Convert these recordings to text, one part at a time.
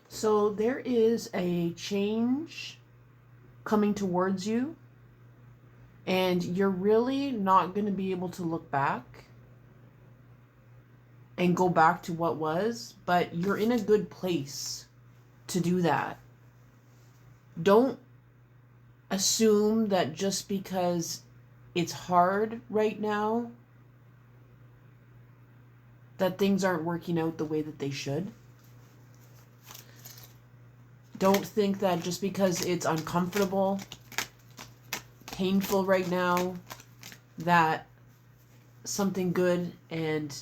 So there is a change coming towards you, and you're really not going to be able to look back and go back to what was, but you're in a good place to do that. Don't assume that just because it's hard right now that things aren't working out the way that they should. Don't think that just because it's uncomfortable, painful right now, that something good and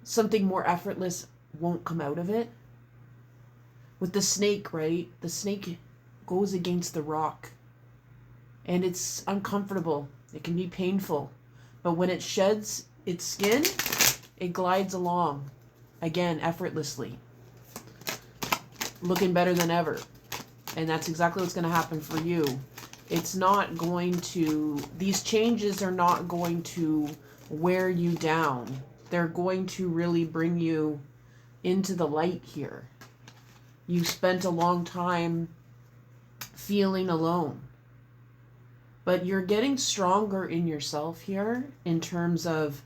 something more effortless won't come out of it. With the snake, right? The snake goes against the rock. And it's uncomfortable. It can be painful. But when it sheds its skin, it glides along. Again, effortlessly. Looking better than ever. And that's exactly what's going to happen for you. It's not going to, these changes are not going to wear you down. They're going to really bring you into the light here. You spent a long time feeling alone. But you're getting stronger in yourself here in terms of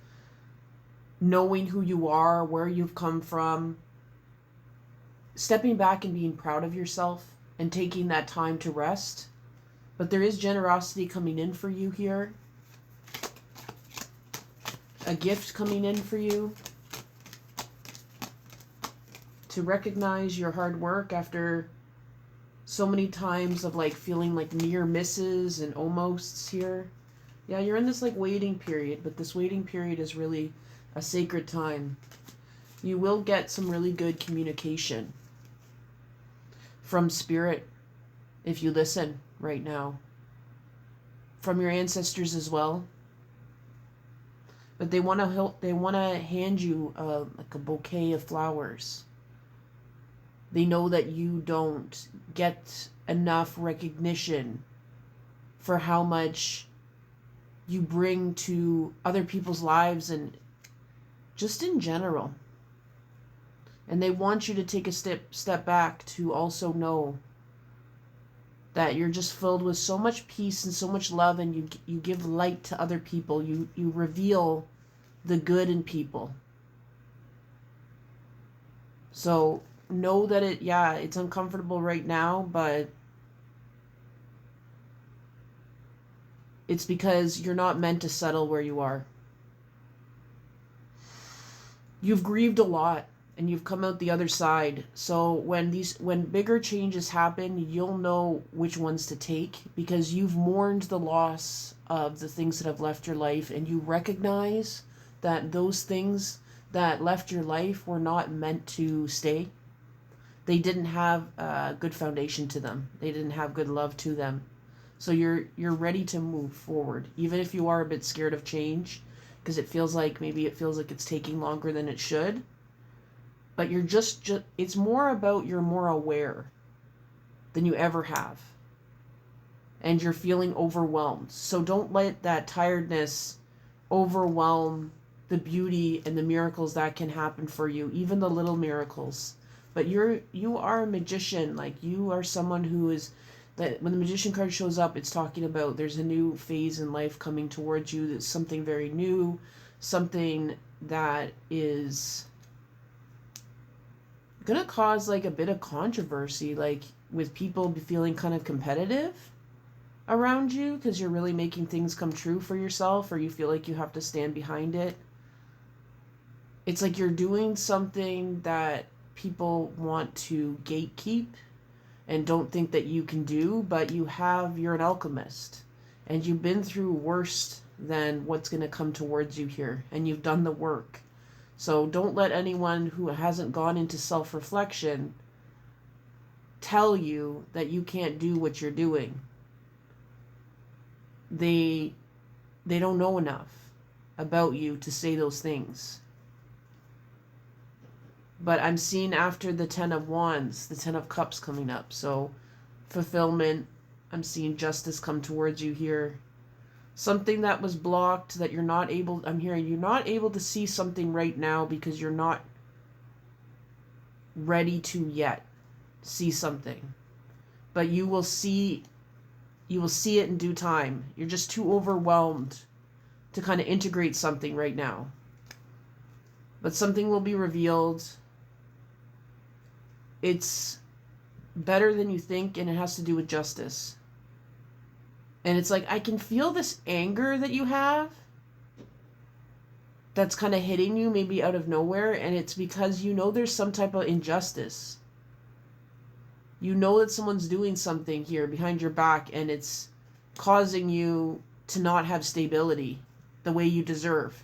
knowing who you are, where you've come from, stepping back and being proud of yourself and taking that time to rest. But there is generosity coming in for you here. A gift coming in for you to recognize your hard work after so many times of like feeling like near misses and almosts here. Yeah, you're in this like waiting period, but this waiting period is really a sacred time. You will get some really good communication from spirit if you listen right now. From your ancestors as well. But they want to help, they want to hand you like a bouquet of flowers. They know that you don't get enough recognition for how much you bring to other people's lives and just in general. And they want you to take a step back to also know that you're just filled with so much peace and so much love, and you give light to other people. You reveal the good in people. So know that it's uncomfortable right now, but it's because you're not meant to settle where you are. You've grieved a lot and you've come out the other side. So when bigger changes happen, you'll know which ones to take because you've mourned the loss of the things that have left your life, and you recognize that those things that left your life were not meant to stay. They didn't have a good foundation to them. They didn't have good love to them. So you're ready to move forward, even if you are a bit scared of change, because it feels like it's taking longer than it should. But you're just it's more about you're more aware than you ever have. And you're feeling overwhelmed. So don't let that tiredness overwhelm the beauty and the miracles that can happen for you, even the little miracles. But you are a magician. Like, you are someone who is, that when the magician card shows up, it's talking about there's a new phase in life coming towards you. That's something very new, something that is gonna cause like a bit of controversy, like with people feeling kind of competitive around you because you're really making things come true for yourself, or you feel like you have to stand behind it. It's like you're doing something that people want to gatekeep and don't think that you can do, but you're an alchemist, and you've been through worse than what's going to come towards you here, and you've done the work. So don't let anyone who hasn't gone into self-reflection tell you that you can't do what you're doing. They don't know enough about you to say those things. But I'm seeing after the 10 of Wands, the 10 of Cups coming up. So fulfillment, I'm seeing justice come towards you here. Something that was blocked that I'm hearing you're not able to see something right now because you're not ready to yet. see something, but you will see it in due time. You're just too overwhelmed to kind of integrate something right now. But something will be revealed. It's better than you think, and it has to do with justice. And it's like, I can feel this anger that you have that's kind of hitting you maybe out of nowhere, and it's because you know there's some type of injustice. You know that someone's doing something here behind your back, and it's causing you to not have stability the way you deserve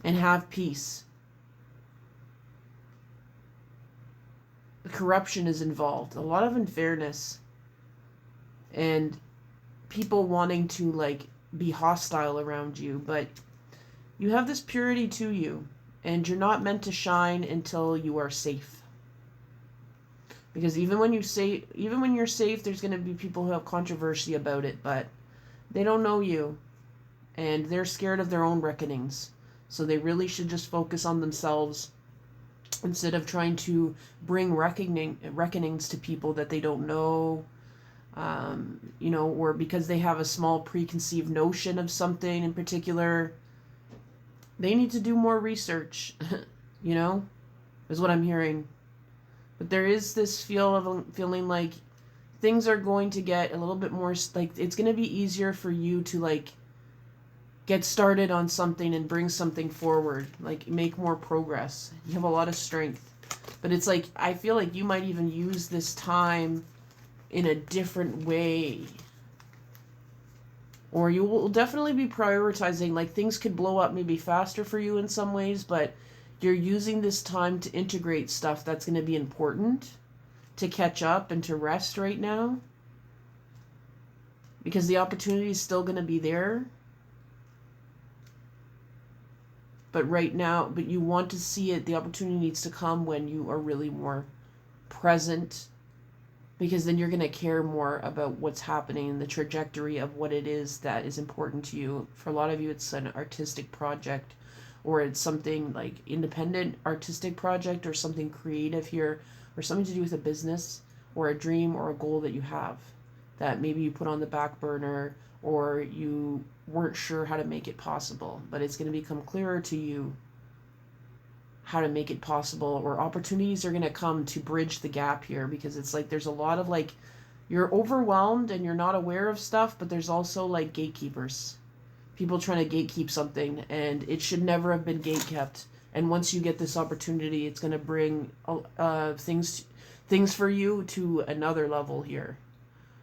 and have peace. The corruption is involved, a lot of unfairness, and people wanting to like be hostile around you, but you have this purity to you, and you're not meant to shine until you are safe. Because even when you're safe, there's going to be people who have controversy about it, but they don't know you, and they're scared of their own reckonings. So they really should just focus on themselves instead of trying to bring reckonings to people that they don't know, or because they have a small preconceived notion of something in particular. They need to do more research, is what I'm hearing. But there is this feeling like things are going to get a little bit more, like, it's going to be easier for you to, like, get started on something and bring something forward, like, make more progress. You have a lot of strength. But it's like, I feel like you might even use this time in a different way. Or you will definitely be prioritizing, like, things could blow up maybe faster for you in some ways, but you're using this time to integrate stuff that's going to be important, to catch up and to rest right now. Because the opportunity is still going to be there. But right now, you want to see it, the opportunity needs to come when you are really more present, because then you're going to care more about what's happening and the trajectory of what it is that is important to you. For a lot of you, it's an artistic project, or it's something like independent artistic project, or something creative here, or something to do with a business or a dream or a goal that you have that maybe you put on the back burner, or you weren't sure how to make it possible, but it's going to become clearer to you how to make it possible, or opportunities are going to come to bridge the gap here, because it's like there's a lot of, like, you're overwhelmed and you're not aware of stuff, but there's also like gatekeepers, people trying to gatekeep something, and it should never have been gatekept. And once you get this opportunity, it's going to bring things for you to another level here.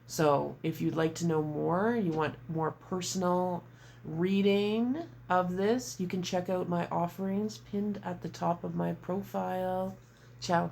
So if you'd like to know more, you want more personal reading of this, you can check out my offerings pinned at the top of my profile. Ciao.